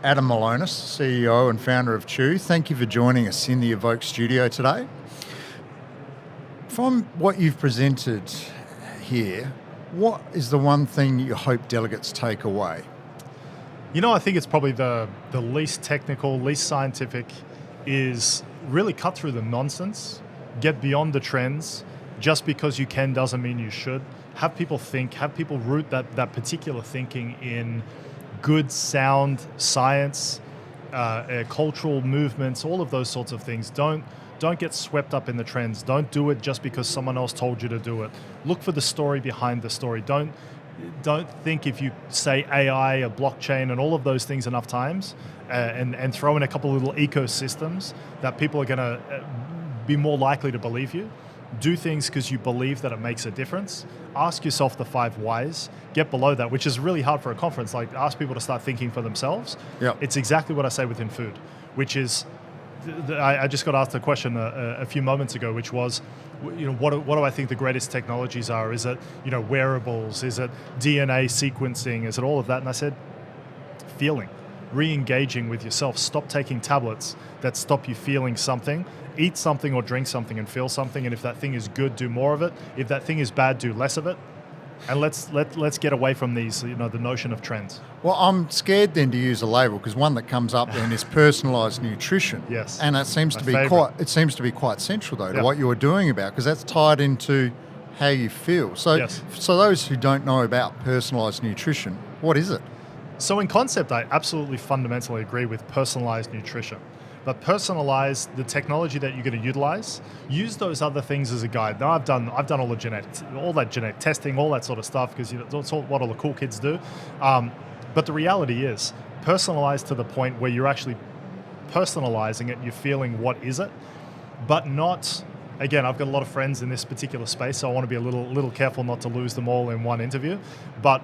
Adam Malonis, CEO and founder of Chew. Thank you for joining us in the Evoke studio today. From what you've presented here, what is the one thing you hope delegates take away? I think it's probably the least technical, least scientific, is really cut through the nonsense, get beyond the trends. Just because you can doesn't mean you should. Have people think, have people root that particular thinking in good, sound science, cultural movements, all of those sorts of things. Don't get swept up in the trends. Don't do it just because someone else told you to do it. Look for the story behind the story. Don't think if you say AI or blockchain and all of those things enough times and throw in a couple of little ecosystems that people are going to be more likely to believe you. Do things because you believe that it makes a difference. Ask yourself the 5 whys. Get below that, which is really hard for a conference. Like, ask people to start thinking for themselves. Yep. It's exactly what I say within food, which is, I just got asked a question a few moments ago, which was, what do I think the greatest technologies are? Is it, wearables? Is it DNA sequencing? Is it all of that? And I said, feeling, re-engaging with yourself. Stop taking tablets that stop you feeling something. Eat something or drink something and feel something. And if that thing is good, do more of it. If that thing is bad, do less of it. And let's get away from these, the notion of trends. Well, I'm scared then to use a label because one that comes up then is personalised nutrition. Yes. And it seems to be quite central though to Yep. what you were doing about, because that's tied into how you feel. So, Yes. So those who don't know about personalised nutrition, what is it? So in concept, I absolutely fundamentally agree with personalized nutrition. But personalize the technology that you're going to utilize. Use those other things as a guide. Now I've done all the genetic testing, all that sort of stuff, because that's what all the cool kids do. But the reality is, personalize to the point where you're actually personalizing it. You're feeling what is it, but not. Again, I've got a lot of friends in this particular space, so I want to be a little careful not to lose them all in one interview. But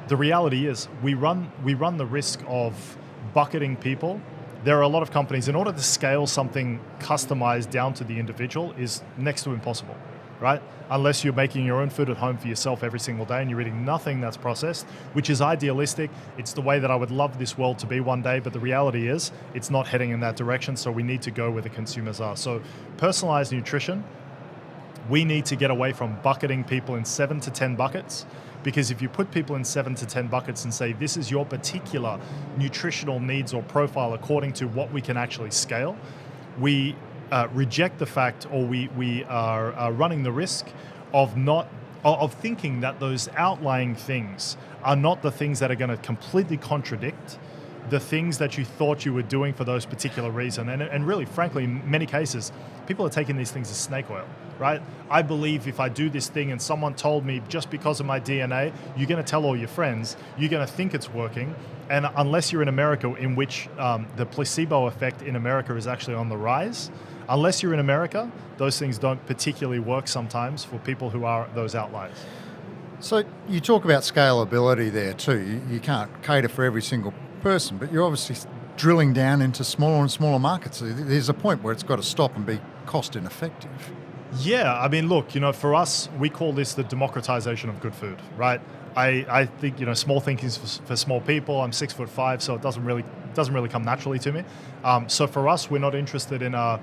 the reality is, we run the risk of bucketing people. There are a lot of companies, in order to scale something customized down to the individual is next to impossible, right? Unless you're making your own food at home for yourself every single day and you're eating nothing that's processed, which is idealistic. It's the way that I would love this world to be one day, but the reality is it's not heading in that direction, so we need to go where the consumers are. So personalized nutrition, we need to get away from bucketing people in 7 to 10 buckets. Because if you put people in 7 to 10 buckets and say, this is your particular nutritional needs or profile according to what we can actually scale, we reject the fact, or we are running the risk of thinking that those outlying things are not the things that are going to completely contradict the things that you thought you were doing for those particular reasons. And really, frankly, in many cases, people are taking these things as snake oil, right? I believe if I do this thing and someone told me just because of my DNA, you're going to tell all your friends, you're going to think it's working. And unless you're in America, in which the placebo effect in America is actually on the rise, unless you're in America, those things don't particularly work sometimes for people who are those outliers. So you talk about scalability there too. You can't cater for every single person, but you're obviously drilling down into smaller and smaller markets. There's a point where it's got to stop and be cost ineffective. Yeah, I mean, look, for us, we call this the democratization of good food, right? I think, small thinking is for small people. I'm 6'5", so it doesn't really come naturally to me. So for us, we're not interested in a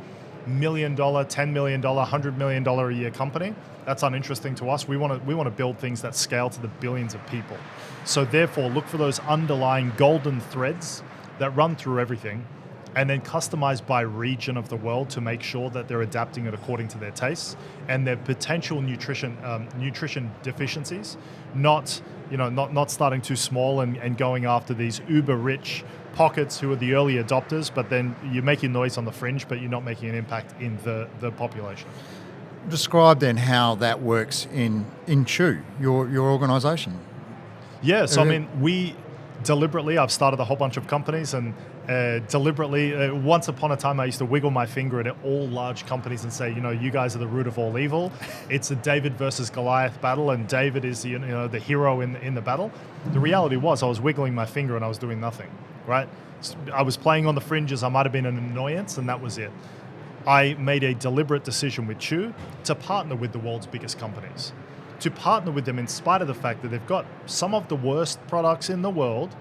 $1 million, $10 million, $100 million a year company. That's uninteresting to us. We want to build things that scale to the billions of people. So therefore, look for those underlying golden threads that run through everything, and then customize by region of the world to make sure that they're adapting it according to their tastes and their potential nutrition deficiencies. Not starting too small and going after these uber rich pockets who are the early adopters, but then you're making noise on the fringe, but you're not making an impact in the population. Describe then how that works in Chew, your organisation. Yeah, so I mean, I've started a whole bunch of companies, and deliberately, once upon a time I used to wiggle my finger at all large companies and say, you guys are the root of all evil. It's a David versus Goliath battle, and David is the hero in the battle. The reality was I was wiggling my finger and I was doing nothing, right? I was playing on the fringes. I might have been an annoyance, and that was it. I made a deliberate decision with Chew to partner with the world's biggest companies, to partner with them in spite of the fact that they've got some of the worst products in the world,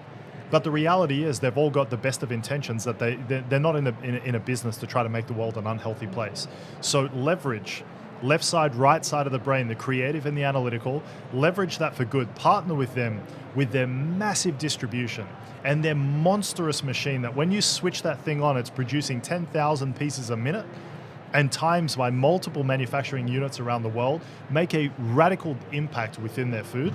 But the reality is they've all got the best of intentions, that they're not in a business to try to make the world an unhealthy place. So leverage left side, right side of the brain, the creative and the analytical, leverage that for good, partner with them with their massive distribution and their monstrous machine that when you switch that thing on, it's producing 10,000 pieces a minute, and times by multiple manufacturing units around the world, make a radical impact within their food.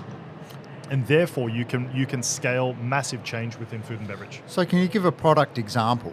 And therefore, you can scale massive change within food and beverage. So can you give a product example?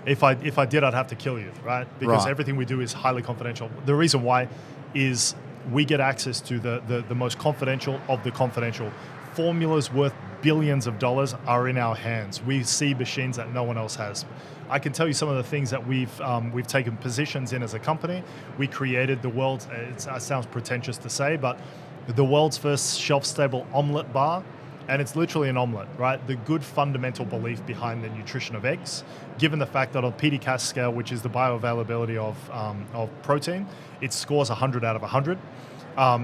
If I did, I'd have to kill you, right? Because everything we do is highly confidential. The reason why is we get access to the most confidential of the confidential. Formulas worth billions of dollars are in our hands. We see machines that no one else has. I can tell you some of the things that we've taken positions in as a company. We created the world's, it sounds pretentious to say, but the world's first shelf-stable omelette bar. And it's literally an omelette, right? The good fundamental belief behind the nutrition of eggs, given the fact that on PDCAAS scale, which is the bioavailability of protein, it scores 100 out of 100.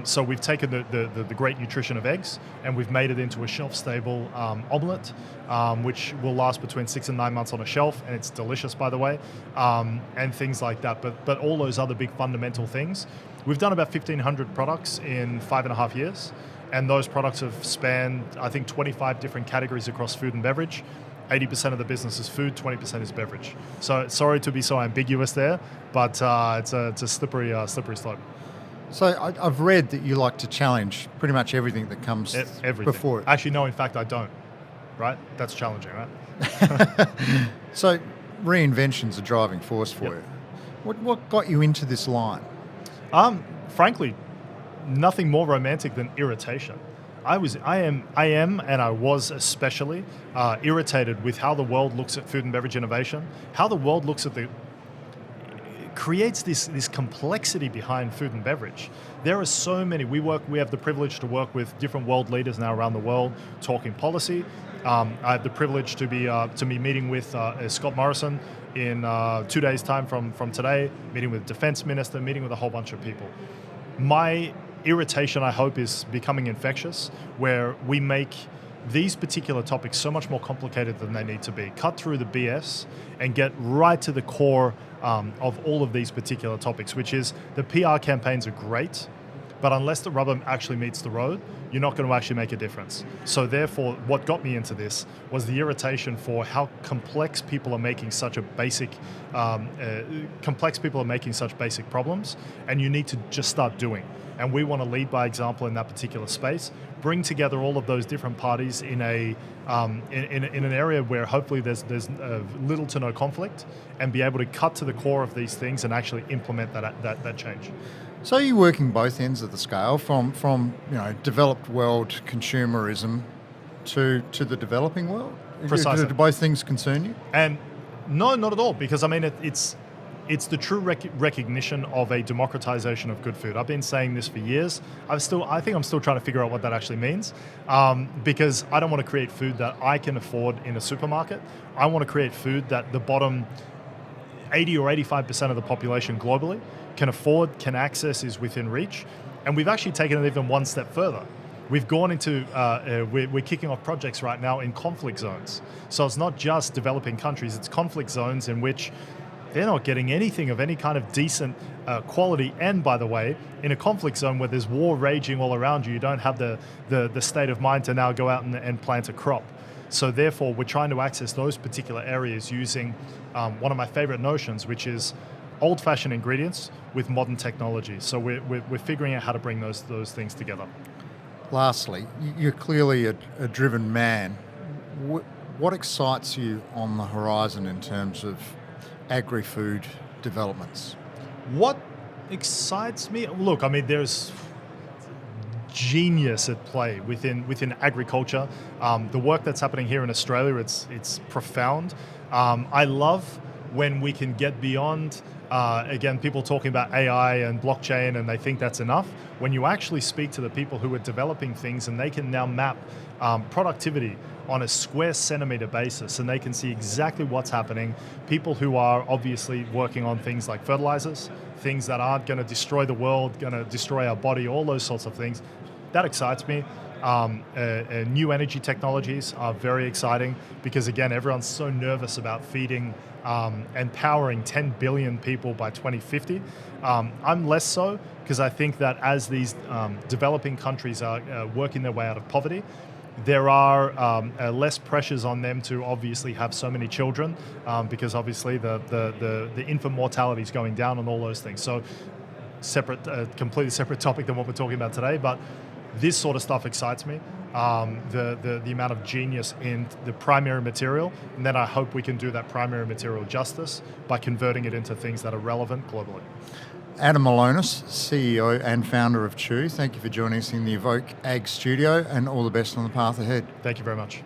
So we've taken the great nutrition of eggs and we've made it into a shelf-stable omelette, which will last between 6 and 9 months on a shelf, and it's delicious, by the way, and things like that. But all those other big fundamental things, we've done about 1,500 products in 5.5 years. And those products have spanned, I think, 25 different categories across food and beverage. 80% of the business is food, 20% is beverage. So sorry to be so ambiguous there, but it's a slippery slope. So I've read that you like to challenge pretty much everything that comes before it. Actually, no, in fact, I don't. Right? That's challenging, right? So reinvention's a driving force for you. What got you into this line? Frankly, nothing more romantic than irritation. I am, and I was especially irritated with how the world looks at food and beverage innovation, how the world looks at creates this complexity behind food and beverage. There are so many. We have the privilege to work with different world leaders now around the world, talking policy. I have the privilege to be meeting with Scott Morrison in 2 days' time from today, meeting with Defense Minister, meeting with a whole bunch of people. My irritation, I hope, is becoming infectious, where we make these particular topics so much more complicated than they need to be. Cut through the BS and get right to the core of all of these particular topics, which is the PR campaigns are great, but unless the rubber actually meets the road, you're not going to actually make a difference. So therefore, what got me into this was the irritation for how complex people are making such a basic, basic problems, and you need to just start doing. And we want to lead by example in that particular space, bring together all of those different parties in an area where hopefully there's little to no conflict, and be able to cut to the core of these things and actually implement that change. So you're working both ends of the scale, from developed world consumerism to the developing world? Precisely. Do both things concern you? And no, not at all, because I mean it's the true recognition of a democratization of good food. I've been saying this for years. I think I'm still trying to figure out what that actually means, because I don't want to create food that I can afford in a supermarket. I want to create food that the bottom 80 or 85% of the population globally can afford, can access, is within reach. And we've actually taken it even one step further. We've gone into, we're kicking off projects right now in conflict zones. So it's not just developing countries, it's conflict zones in which they're not getting anything of any kind of decent quality. And by the way, in a conflict zone where there's war raging all around you, you don't have the state of mind to now go out and plant a crop. So therefore, we're trying to access those particular areas using one of my favorite notions, which is old-fashioned ingredients with modern technology. So we're figuring out how to bring those things together. Lastly, you're clearly a driven man. What excites you on the horizon in terms of agri-food developments? What excites me? Look, I mean, there's genius at play within agriculture. The work that's happening here in Australia, it's profound. I love when we can get beyond, again, people talking about AI and blockchain and they think that's enough. When you actually speak to the people who are developing things and they can now map productivity on a square centimeter basis, and they can see exactly what's happening. People who are obviously working on things like fertilizers, things that aren't going to destroy the world, going to destroy our body, all those sorts of things. That excites me. New energy technologies are very exciting because, again, everyone's so nervous about feeding and powering 10 billion people by 2050. I'm less so because I think that as these developing countries are working their way out of poverty, there are less pressures on them to obviously have so many children because obviously the infant mortality is going down and all those things. So completely separate topic than what we're talking about today, but this sort of stuff excites me. The amount of genius in the primary material, and then I hope we can do that primary material justice by converting it into things that are relevant globally. Adam Malonis, CEO and founder of Chew, thank you for joining us in the Evoke Ag studio, and all the best on the path ahead. Thank you very much.